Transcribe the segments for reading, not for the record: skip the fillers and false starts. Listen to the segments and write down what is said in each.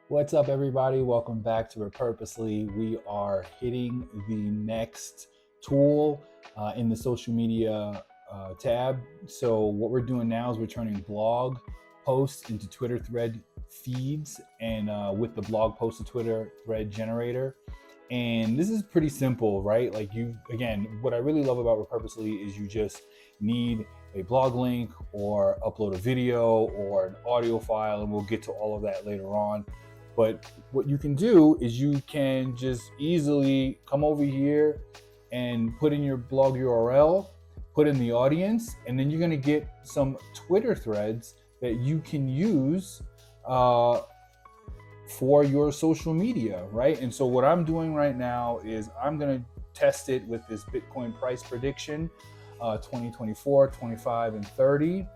What's up, everybody? Welcome back to Repurposely. We are hitting the next tool in the social media tab. So what we're doing now is we're turning blog posts into Twitter thread feeds, and with the blog post to Twitter thread generator. And this is pretty simple, right? Again, what I really love about Repurposely is you just need a blog link or upload a video or an audio file, and we'll get to all of that later on. But what you can do is you can just easily come over here and put in your blog URL, put in the audience, and then you're going to get some Twitter threads that you can use for your social media, right? And so what I'm doing right now is I'm going to test it with this Bitcoin price prediction, 2024, 25, and 30.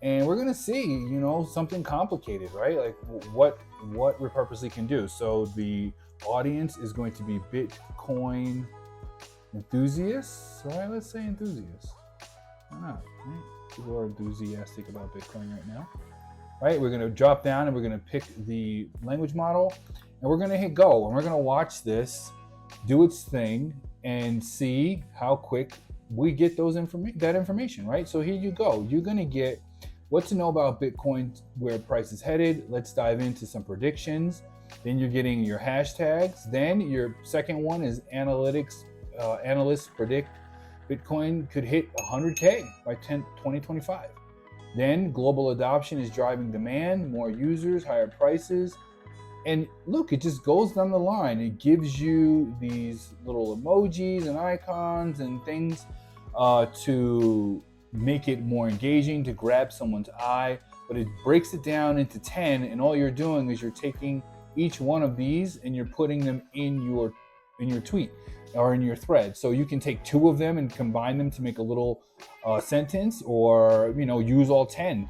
And we're gonna see, something complicated, right? Like what Repurposely can do. So the audience is going to be Bitcoin enthusiasts, right? Let's say enthusiasts. Why not? Right? People are enthusiastic about Bitcoin right now, right? We're gonna drop down and we're gonna pick the language model, and we're gonna hit go, and we're gonna watch this do its thing and see how quick we get that information, right? So here you go. You're gonna get what to know about Bitcoin, where price is headed. Let's dive into some predictions. Then you're getting your hashtags. Then your second one is analytics. Analysts predict Bitcoin could hit 100K by 2025. Then global adoption is driving demand, more users, higher prices. And look, it just goes down the line. It gives you these little emojis and icons and things to make it more engaging, to grab someone's eye, but it breaks it down into 10, and all you're doing is you're taking each one of these and you're putting them in your tweet or in your thread. So you can take two of them and combine them to make a little sentence, or use all 10.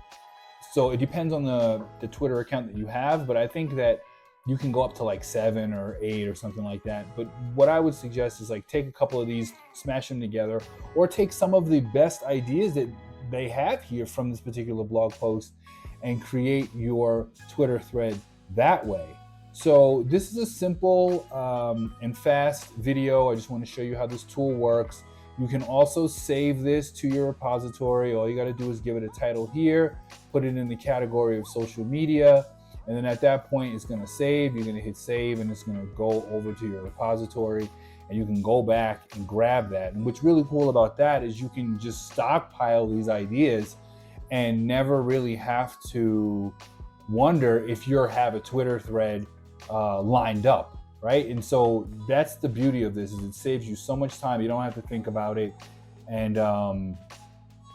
So it depends on the Twitter account that you have, but I think that you can go up to like 7 or 8 or something like that. But what I would suggest is take a couple of these, smash them together, or take some of the best ideas that they have here from this particular blog post and create your Twitter thread that way. So this is a simple and fast video. I just want to show you how this tool works. You can also save this to your repository. All you got to do is give it a title here, put it in the category of social media, and then at that point, it's going to save. You're going to hit save, and it's going to go over to your repository, and you can go back and grab that. And what's really cool about that is you can just stockpile these ideas and never really have to wonder if you have a Twitter thread lined up, right? And so that's the beauty of this, is it saves you so much time. You don't have to think about it, and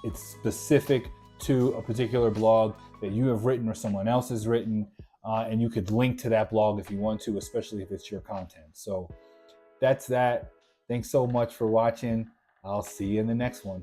it's specific to a particular blog that you have written or someone else has written, and you could link to that blog if you want to, especially if it's your content. So that's that. Thanks so much for watching. I'll see you in the next one.